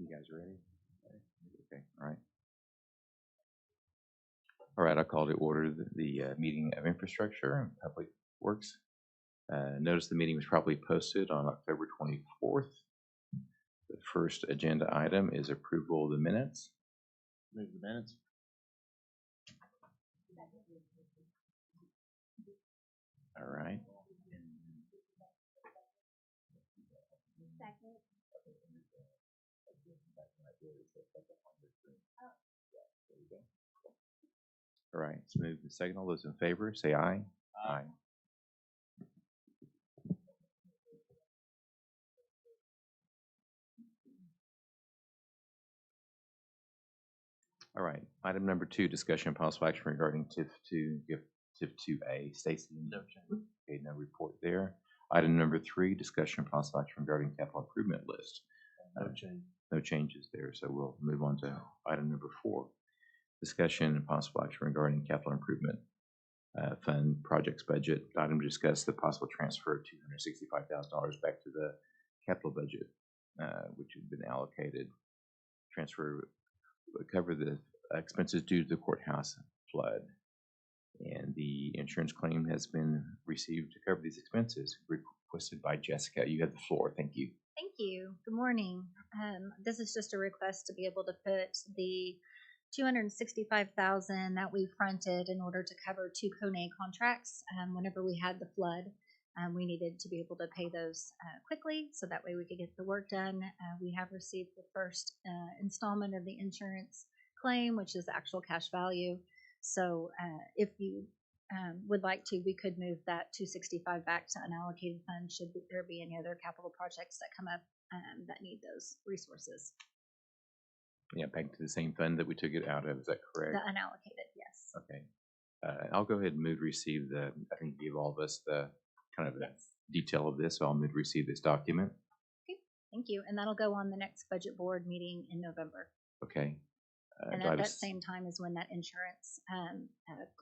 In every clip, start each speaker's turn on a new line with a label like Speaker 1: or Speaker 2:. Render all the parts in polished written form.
Speaker 1: You guys ready? Okay, all right. All right, I call to order the meeting of Infrastructure and Public Works. Notice the meeting was properly posted on October 24th. The first agenda item is approval of the minutes.
Speaker 2: Move the minutes.
Speaker 1: All right.
Speaker 3: Second.
Speaker 1: All right, let's move the second. All those in favor, say aye. Aye. All right, item number 2, discussion and possible action regarding TIF2, TIF2A. Stacy?
Speaker 2: No change.
Speaker 1: Okay, no report there. Item number 3, discussion and possible action regarding capital improvement list.
Speaker 2: No change.
Speaker 1: No changes there, so we'll move on to item number 4. Discussion and possible action regarding capital improvement fund projects budget. Item to discuss the possible transfer of $265,000 back to the capital budget, which has been allocated. Transfer would cover the expenses due to the courthouse flood. And the insurance claim has been received to cover these expenses, requested by Jessica. You have the floor. Thank you.
Speaker 3: Thank you. Good morning. This is just a request to be able to put the $265,000 that we fronted in order to cover 2 Kone contracts. Whenever we had the flood, we needed to be able to pay those quickly, so that way we could get the work done. We have received the first installment of the insurance claim, which is the actual cash value. So if you would like to, we could move that $265 back to unallocated funds should there be any other capital projects that come up that need those resources.
Speaker 1: Yeah, back to the same fund that we took it out of. Is that correct?
Speaker 3: The unallocated, yes.
Speaker 1: Okay. I'll go ahead and move to receive the, I think you gave all of us the kind of the detail of this, so I'll move to receive this document.
Speaker 3: Okay, thank you. And that'll go on the next budget board meeting in November.
Speaker 1: Okay.
Speaker 3: And at that same time is when that insurance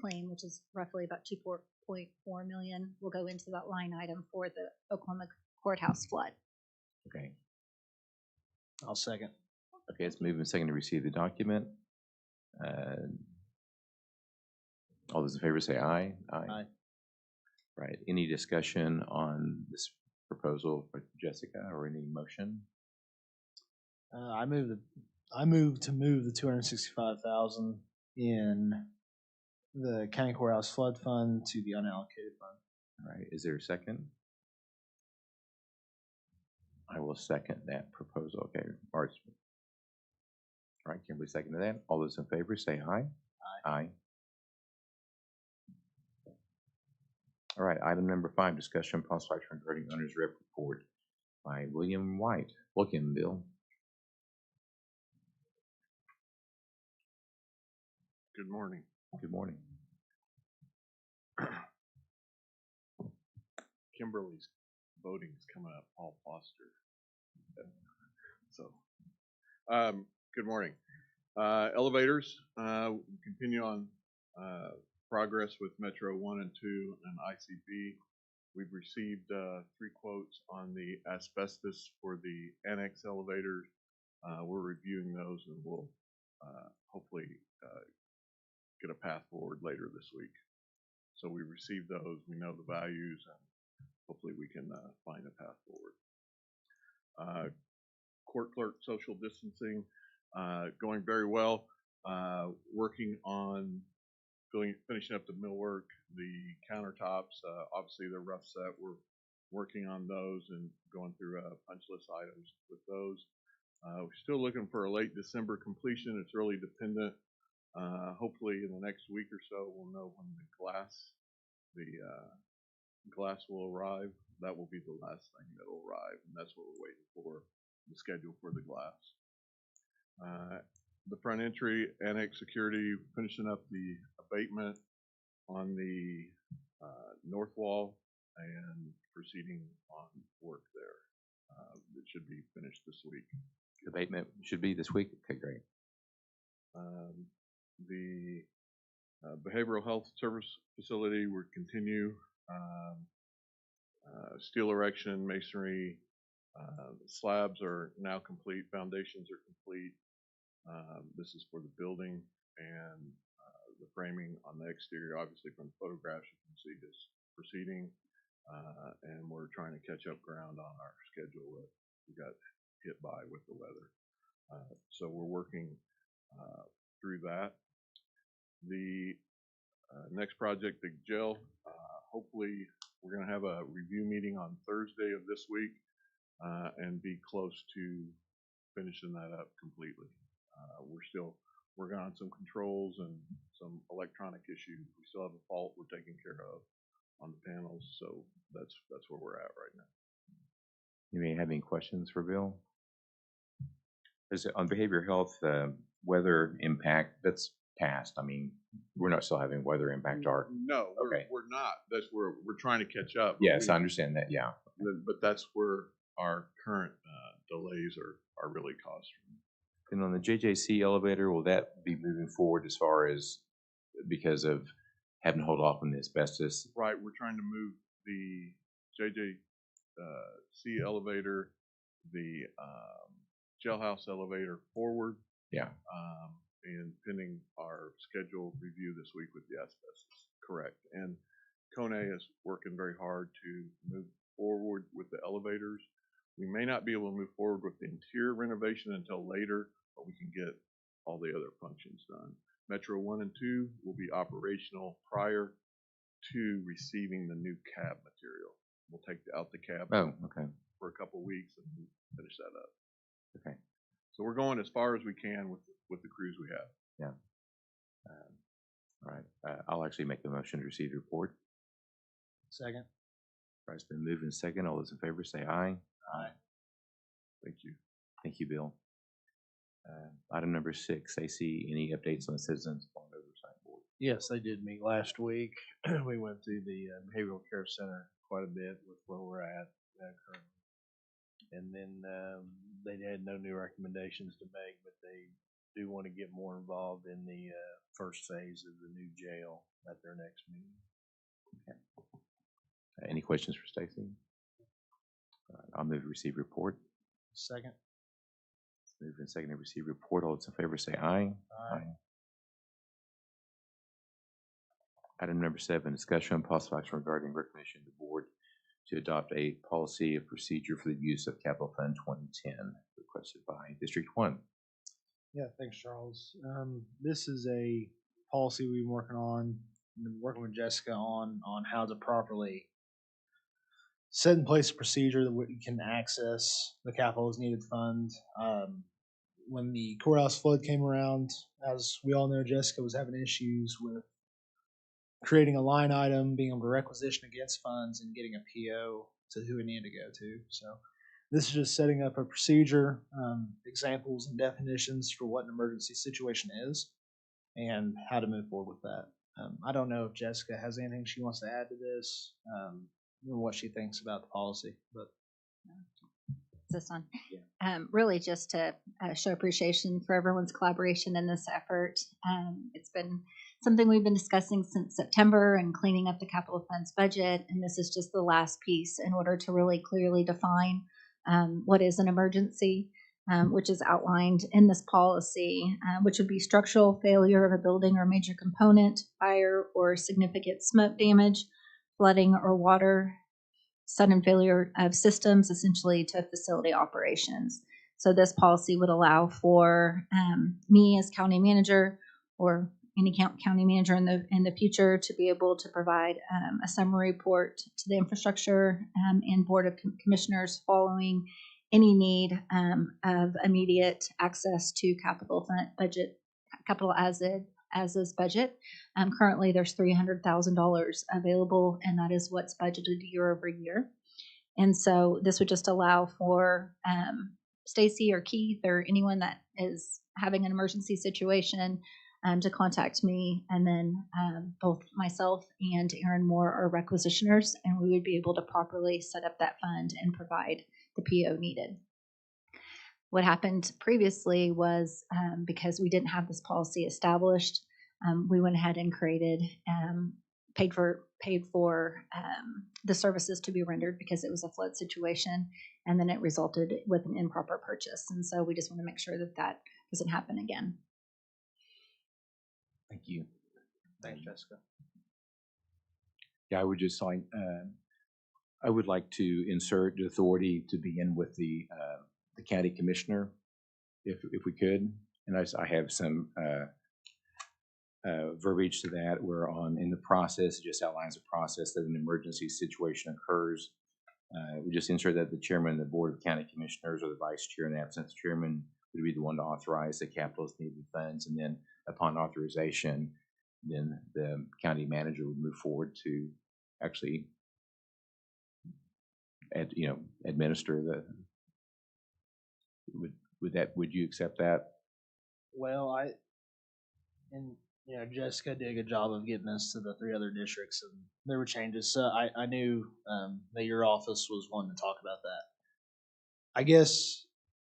Speaker 3: claim, which is roughly about $2.4 million, will go into that line item for the Oklahoma courthouse flood.
Speaker 1: Okay.
Speaker 2: I'll second.
Speaker 1: Okay, it's moved and second to receive the document. All those in favor say aye.
Speaker 2: Aye.
Speaker 1: Right. Any discussion on this proposal for Jessica or any motion?
Speaker 2: I move to move the $265,000 in the county courthouse flood fund to the unallocated fund.
Speaker 1: All right. Is there a second? I will second that proposal. Okay. All right. Kimberly seconded that. All those in favor say aye.
Speaker 2: Aye.
Speaker 1: Aye. All right. Item number 5, discussion and possible action regarding owner's rep report by William White. Welcome, Bill.
Speaker 4: Good morning.
Speaker 1: Good morning.
Speaker 4: Kimberly's voting is coming up, Paul Foster. So, good morning. Elevators, continue on progress with Metro 1 and 2 and ICB. We've received 3 quotes on the asbestos for the annex elevators. We're reviewing those and we'll hopefully get a path forward later this week. So we received those, we know the values, and hopefully we can find a path forward. Court clerk social distancing, going very well. Working on finishing up the millwork, the countertops, obviously they're rough set. We're working on those and going through punch list items with those. We're still looking for a late December completion. It's really dependent. Hopefully in the next week or so we'll know when the glass will arrive. That will be the last thing that will arrive, and that's what we're waiting for, the schedule for the glass. The front entry, annex security, finishing up the abatement on the north wall and proceeding on work there. It should be finished this week.
Speaker 1: Abatement should be this week? Okay, great.
Speaker 4: The behavioral health service facility will continue. Steel erection, masonry, Slabs are now complete, foundations are complete. This is for the building, and the framing on the exterior, obviously from the photographs you can see, is proceeding, and we're trying to catch up ground on our schedule that we got hit by with the weather. So we're working through that. The next project, the jail, hopefully we're going to have a review meeting on Thursday of this week and be close to finishing that up completely. We're still working on some controls and some electronic issues. We still have a fault we're taking care of on the panels, so that's where we're at right now.
Speaker 1: You may have any questions for Bill? Is it on behavioral health, weather impact, that's passed? I mean, we're not still having weather impact our.
Speaker 4: No,
Speaker 1: Okay.
Speaker 4: we're not. That's where we're trying to catch up.
Speaker 1: Yes, I understand that, yeah.
Speaker 4: But that's where our current delays are really caused from.
Speaker 1: And on the JJC elevator, will that be moving forward as far as because of having to hold off on the asbestos?
Speaker 4: Right, we're trying to move the JJC elevator, the jailhouse elevator forward.
Speaker 1: Yeah.
Speaker 4: And pending our schedule review this week with the asbestos. Correct. And Kone is working very hard to move forward with the elevators. We may not be able to move forward with the interior renovation until later, but we can get all the other functions done. Metro 1 and 2 will be operational prior to receiving the new cab material. We'll take out the cab for a couple of weeks and finish that up.
Speaker 1: Okay.
Speaker 4: So we're going as far as we can with the crews we have.
Speaker 1: Yeah. All right. I'll actually make the motion to receive the report.
Speaker 2: Second.
Speaker 1: All right, it's been moved and second. All those in favor say aye.
Speaker 2: Aye.
Speaker 4: Thank you.
Speaker 1: Thank you, Bill. Item number 6, AC, any updates on the Citizens Bond Oversight Board?
Speaker 2: Yes, they did meet last week. We went through the behavioral care center quite a bit with where we're at currently. And then they had no new recommendations to make, but they do want to get more involved in the first phase of the new jail at their next meeting.
Speaker 1: Okay. Any questions for Stacy? I'll move to receive report.
Speaker 2: Second.
Speaker 1: Move and second to receive report. All those in favor say aye.
Speaker 2: Aye.
Speaker 1: Item number 7, discussion and possible action regarding recommendation of the board to adopt a policy of procedure for the use of Capital Fund 2010, requested by District 1.
Speaker 2: Yeah, thanks, Charles. This is a policy we've been working on, been working with Jessica on how to properly set in place a procedure that we can access the capital as needed fund. When the courthouse flood came around, as we all know, Jessica was having issues with creating a line item, being able to requisition against funds, and getting a PO to who we need to go to. So this is just setting up a procedure, examples and definitions for what an emergency situation is, and how to move forward with that. I don't know if Jessica has anything she wants to add to this, what she thinks about the policy, but.
Speaker 3: This one.
Speaker 2: Yeah.
Speaker 3: Really just to show appreciation for everyone's collaboration in this effort. It's been something we've been discussing since September and cleaning up the capital funds budget, and this is just the last piece in order to really clearly define what is an emergency, which is outlined in this policy, which would be structural failure of a building or major component, fire or significant smoke damage, flooding or water, sudden failure of systems, essentially to facility operations. So this policy would allow for me as county manager or any county manager in the future to be able to provide a summary report to the infrastructure and board of commissioners following any need of immediate access to capital fund budget, capital as is budget. Currently, there's $300,000 available, and that is what's budgeted year over year. And so this would just allow for Stacy or Keith or anyone that is having an emergency situation to contact me, and then both myself and Aaron Moore are requisitioners, and we would be able to properly set up that fund and provide the PO needed. What happened previously was because we didn't have this policy established, we went ahead and created paid for the services to be rendered because it was a flood situation, and then it resulted with an improper purchase. And so we just want to make sure that that doesn't happen again.
Speaker 1: Thank you.
Speaker 2: Thanks, Jessica.
Speaker 1: Yeah, I would just like, I would like to insert the authority to begin with the county commissioner, if we could. And I have some verbiage to that. We're in the process, it just outlines the process that an emergency situation occurs. We just insert that the chairman of the board of county commissioners or the vice chair in the absence of the chairman would be the one to authorize the capital needed funds, and then upon authorization, then the county manager would move forward to actually administer the. Would you accept that?
Speaker 2: Well, Jessica did a good job of getting us to the 3 other districts, and there were changes. So I knew that your office was wanting to talk about that. I guess,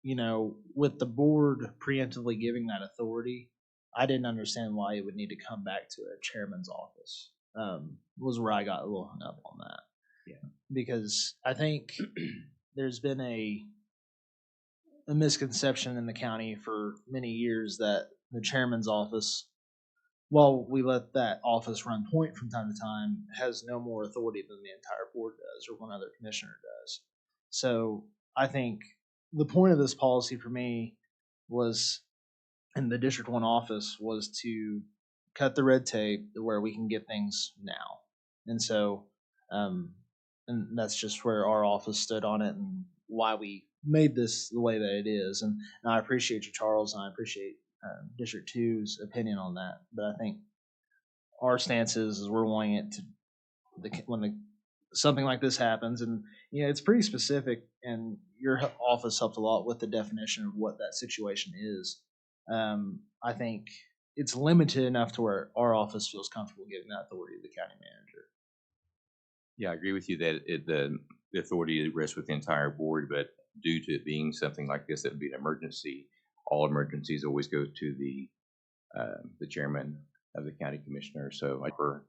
Speaker 2: with the board preemptively giving that authority, I didn't understand why it would need to come back to a chairman's office. Was where I got a little hung up on that.
Speaker 1: Yeah.
Speaker 2: Because I think there's been a misconception in the county for many years that the chairman's office, while we let that office run point from time to time, has no more authority than the entire board does or one other commissioner does. So I think the point of this policy for me was, in the District 1 office, was to cut the red tape to where we can get things now. And so, and that's just where our office stood on it and why we made this the way that it is. And I appreciate you, Charles, and I appreciate District 2's opinion on that. But I think our stance is we're wanting it to, when something like this happens, and it's pretty specific, and your office helped a lot with the definition of what that situation is. I think it's limited enough to where our office feels comfortable giving that authority to the county manager.
Speaker 1: Yeah, I agree with you that the authority rests with the entire board, but due to it being something like this, that would be an emergency. All emergencies always go to the chairman of the county commissioner. So I prefer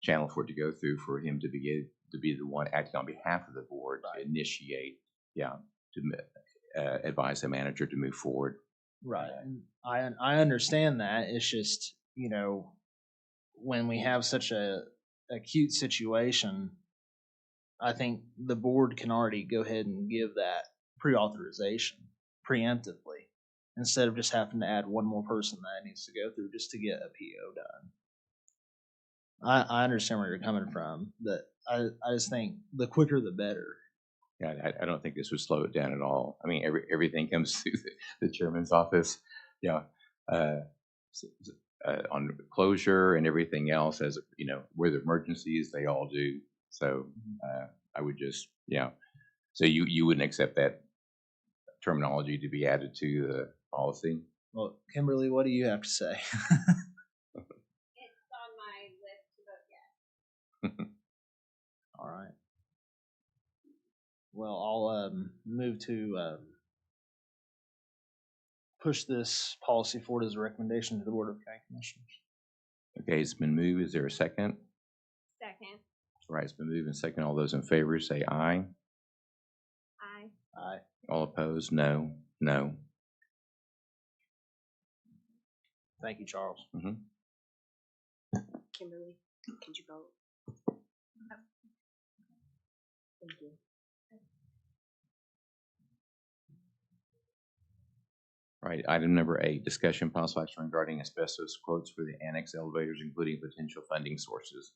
Speaker 1: channel for it to go through for him to be the one acting on behalf of the board, right, to initiate, to advise the manager to move forward.
Speaker 2: Right. And I understand that. It's just, when we have such a acute situation, I think the board can already go ahead and give that pre-authorization preemptively, instead of just having to add one more person that needs to go through just to get a PO done. I understand where you're coming from, but I just think the quicker the better.
Speaker 1: Yeah, I don't think this would slow it down at all. I mean, everything comes through the chairman's office. Yeah, on closure and everything else, as where the emergencies, they all do. So I would just, so you wouldn't accept that terminology to be added to the policy?
Speaker 2: Well, Kimberly, what do you have to say?
Speaker 5: It's on my list to vote yes.
Speaker 2: All right. Well, I'll move to push this policy forward as a recommendation to the Board of County Commissioners.
Speaker 1: Okay, it's been moved. Is there a second?
Speaker 5: Second.
Speaker 1: All right, it's been moved and second. All those in favor say aye.
Speaker 5: Aye.
Speaker 2: Aye.
Speaker 1: All opposed, no. No.
Speaker 2: Thank you, Charles.
Speaker 1: Mm-hmm.
Speaker 5: Kimberly, could you vote? Thank you.
Speaker 1: All right, item number 8, discussion possible action regarding asbestos quotes for the annex elevators, including potential funding sources.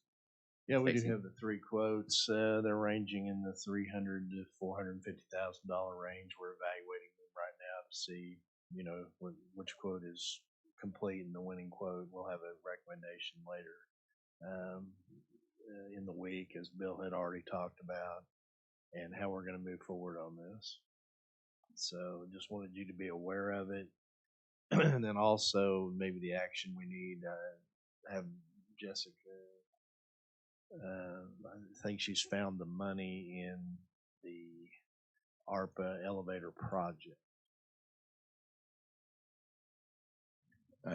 Speaker 6: Yeah, we do
Speaker 1: Stacy?
Speaker 6: have the 3 quotes. They're ranging in the $300,000 to $450,000 range. We're evaluating them right now to see, which quote is complete and the winning quote. We'll have a recommendation later in the week, as Bill had already talked about, and how we're going to move forward on this. So just wanted you to be aware of it. And then also maybe the action we need, have Jessica, I think she's found the money in the ARPA elevator project.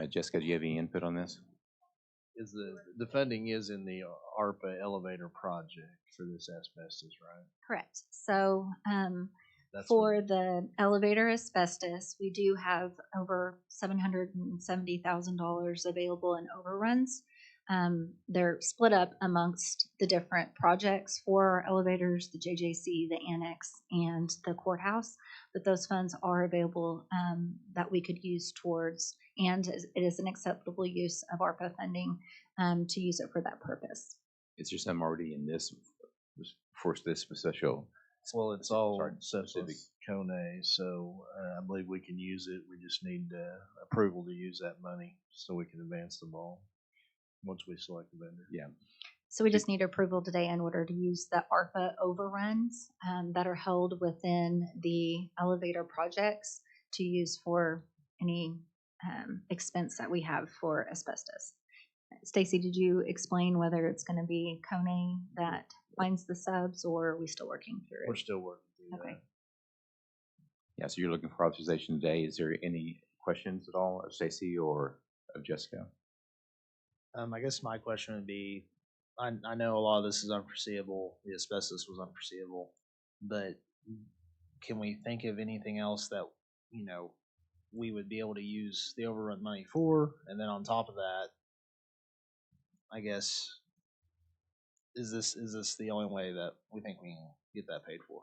Speaker 1: Jessica, do you have any input on this?
Speaker 6: Is the funding is in the ARPA elevator project for this asbestos, right?
Speaker 3: Correct. So,
Speaker 6: That's
Speaker 3: for
Speaker 6: what-
Speaker 3: the elevator asbestos, we do have over $770,000 available in overruns. They're split up amongst the different projects for our elevators, the JJC, the annex, and the courthouse. But those funds are available that we could use towards, and it is an acceptable use of ARPA funding to use it for that purpose.
Speaker 1: Is there some already in this, for this special?
Speaker 6: Well, it's all
Speaker 1: Sorry,
Speaker 6: specific Kone, so I believe we can use it. We just need approval to use that money so we can advance the ball once we select the vendor.
Speaker 1: Yeah.
Speaker 3: So we just need approval today in order to use the ARPA overruns that are held within the elevator projects to use for any expense that we have for asbestos. Stacy, did you explain whether it's going to be Kone that finds the subs, or are we still working through it?
Speaker 6: We're still working through
Speaker 3: Okay.
Speaker 6: that.
Speaker 1: Yeah, so you're looking for authorization today. Is there any questions at all of Stacy or of Jessica?
Speaker 2: I guess my question would be, I know a lot of this is unforeseeable, the asbestos was unforeseeable, but can we think of anything else that, we would be able to use the overrun money for? And then on top of that, I guess, is this the only way that we think we can get that paid for?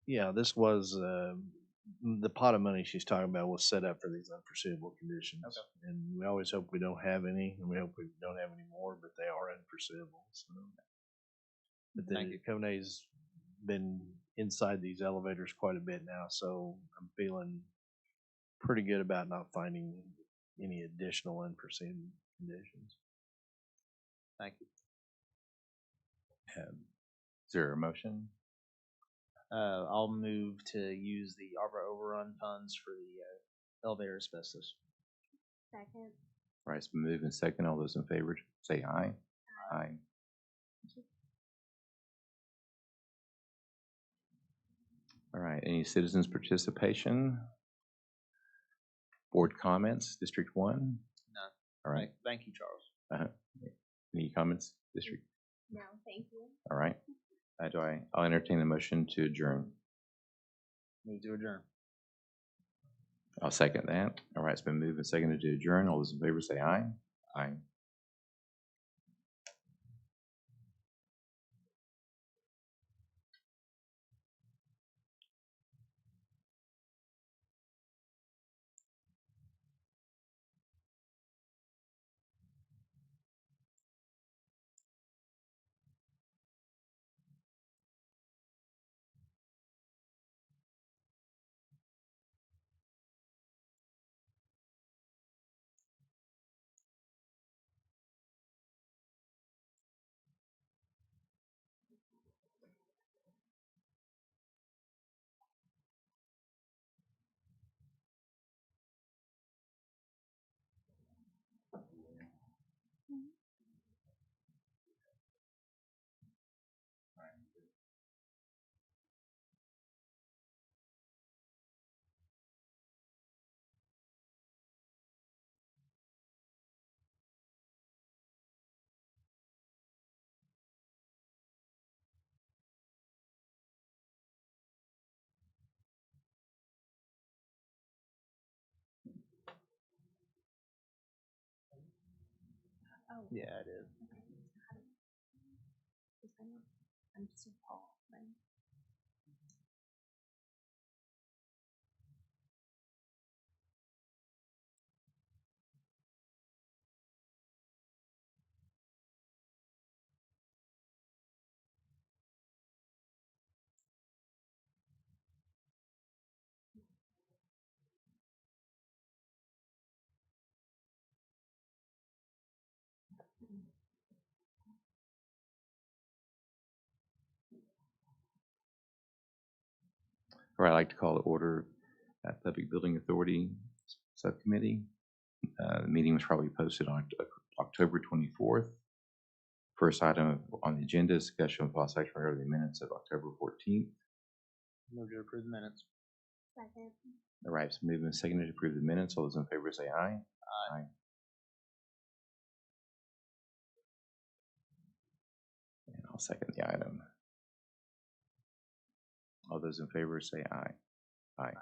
Speaker 6: Yeah, this was the pot of money she's talking about was set up for these unforeseeable conditions.
Speaker 2: Okay.
Speaker 6: And we always hope we don't have any, and we hope we don't have any more, but they are unforeseeable. So. But
Speaker 2: Thank
Speaker 6: the
Speaker 2: you.
Speaker 6: Kone's been inside these elevators quite a bit now, so I'm feeling pretty good about not finding any additional unforeseen conditions.
Speaker 2: Thank you.
Speaker 1: Is there a motion?
Speaker 2: I'll move to use the ARPA overrun funds for the elevator asbestos.
Speaker 5: Second.
Speaker 1: All right, it's been moved and second. All those in favor say aye. Aye. All right, any citizens' participation? Board comments, District 1?
Speaker 2: None.
Speaker 1: All right.
Speaker 2: Thank you, Charles.
Speaker 1: Any comments, District?
Speaker 5: No, thank you.
Speaker 1: All right. I'll entertain a motion to adjourn.
Speaker 2: Move to adjourn.
Speaker 1: I'll second that. All right, it's been moved and seconded to adjourn. All those in favor say aye. Aye.
Speaker 5: Oh.
Speaker 2: Yeah, I did.
Speaker 5: I'm so Paul, right?
Speaker 1: All right, I'd like to call to order Public Building Authority Subcommittee. The meeting was probably posted on October 24th. First item on the agenda is discussion of possible action regarding the minutes of October 14th.
Speaker 2: Move to approve the minutes.
Speaker 5: Second.
Speaker 1: All right, it's moved and seconded to approve the minutes. All those in favor say aye.
Speaker 2: Aye.
Speaker 1: I'll second the item. All those in favor say aye. Aye.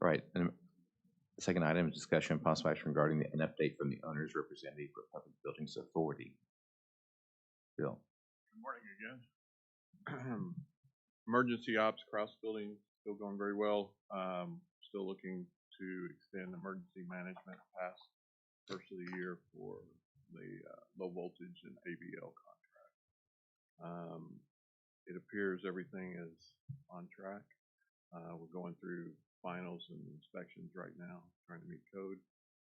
Speaker 1: Right, and the second item is discussion and possible action regarding an update from the owner's representative for Public Buildings Authority. Bill.
Speaker 4: Good morning again. Emergency ops cross building still going very well. Still looking to extend emergency management past first of the year for the low voltage and ABL contract. It appears everything is on track. We're going through finals and inspections right now, trying to meet code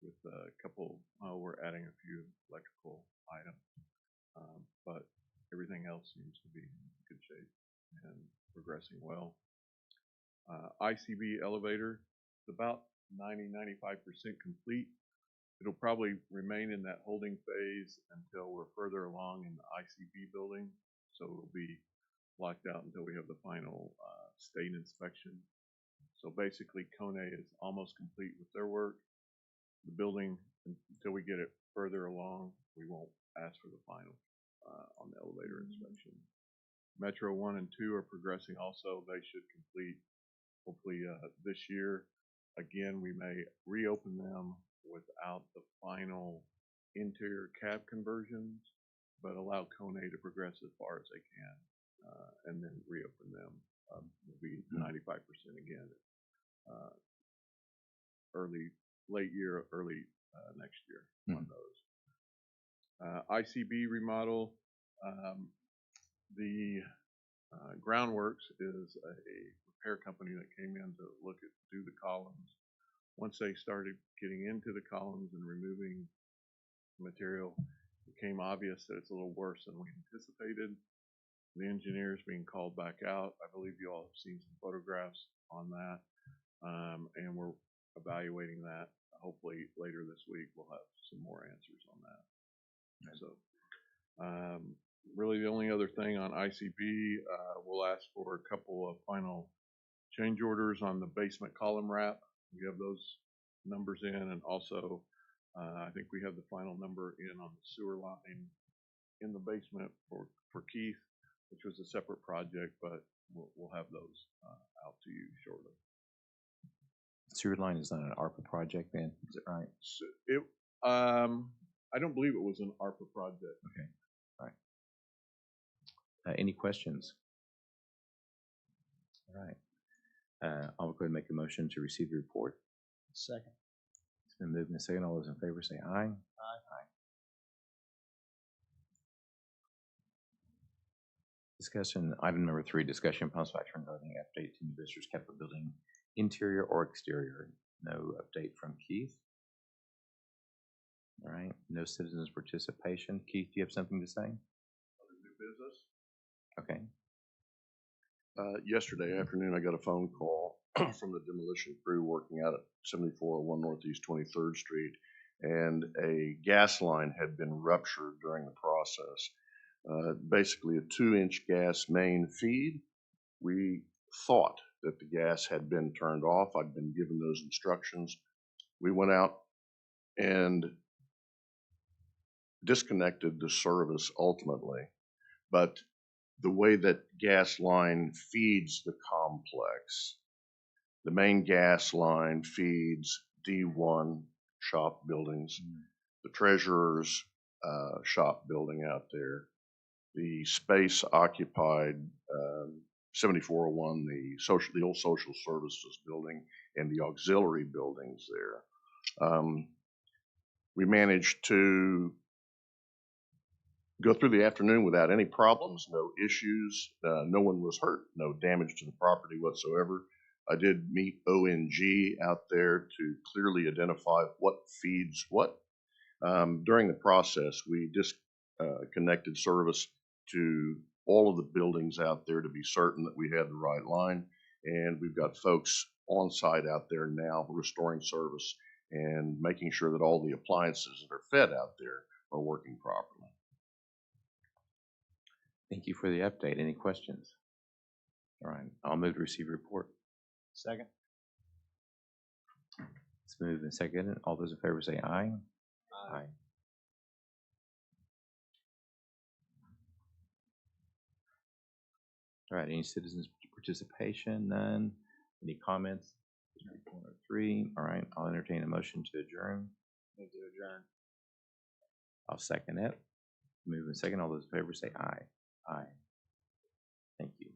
Speaker 4: with a couple, we're adding a few electrical items. But everything else seems to be in good shape and progressing well. ICB elevator is about 90–95% complete. It'll probably remain in that holding phase until we're further along in the ICB building. So it'll be locked out until we have the final state inspection. So basically, Kone is almost complete with their work. The building, until we get it further along, we won't ask for the final on the elevator inspection. Metro 1 and 2 are progressing also. They should complete hopefully this year. Again, we may reopen them without the final interior cab conversions, but allow Kone to progress as far as they can, and then reopen them. Will be 95% again. Late year, early next year on those. ICB remodel. The Groundworks is a repair company that came in to do the columns. Once they started getting into the columns and removing material, it became obvious that it's a little worse than we anticipated. The engineers being called back out. I believe you all have seen some photographs on that, and we're evaluating that. Hopefully later this week we'll have some more answers on that. So really the only other thing on ICB, we'll ask for a couple of final change orders on the basement column wrap. We have those numbers in, and also I think we have the final number in on the sewer line in the basement for Keith, which was a separate project, but we'll have those out to you shortly.
Speaker 1: Sewer line is not an ARPA project then, is it right?
Speaker 4: So I don't believe it was an ARPA project.
Speaker 1: Okay, all right. Any questions? All right. I'll go ahead and make a motion to receive the report.
Speaker 2: Second.
Speaker 1: It's been moved and second. All those in favor say aye.
Speaker 2: Aye.
Speaker 1: Aye. Discussion, item number 3, discussion and possible action regarding update to the Visitors Capitol Building, interior or exterior. No update from Keith. All right, no citizens participation. Keith, do you have something to say?
Speaker 4: Other new business?
Speaker 1: Okay.
Speaker 7: Yesterday afternoon, I got a phone call from the demolition crew working out at 7401 Northeast 23rd Street, and a gas line had been ruptured during the process. Basically a 2-inch gas main feed. We thought that the gas had been turned off. I'd been given those instructions. We went out and disconnected the service ultimately, but the way that gas line feeds the complex, the main gas line feeds D1 shop buildings, the treasurer's shop building out there, the space occupied 7401, the old social services building, and the auxiliary buildings there. We managed to go through the afternoon without any problems, no issues, no one was hurt, no damage to the property whatsoever. I did meet ONG out there to clearly identify what feeds what. During the process, we disconnected service to all of the buildings out there to be certain that we had the right line, and we've got folks on site out there now restoring service and making sure that all the appliances that are fed out there are working properly.
Speaker 1: Thank you for the update. Any questions? All right, I'll move to receive report.
Speaker 2: Second.
Speaker 1: It's moved and seconded. All those in favor say aye. Aye. All right, any citizens participation? None. Any comments? 3. All right, I'll entertain a motion to adjourn.
Speaker 2: Move to adjourn.
Speaker 1: I'll second it. Move and second. All those in favor say aye. Aye. Thank you.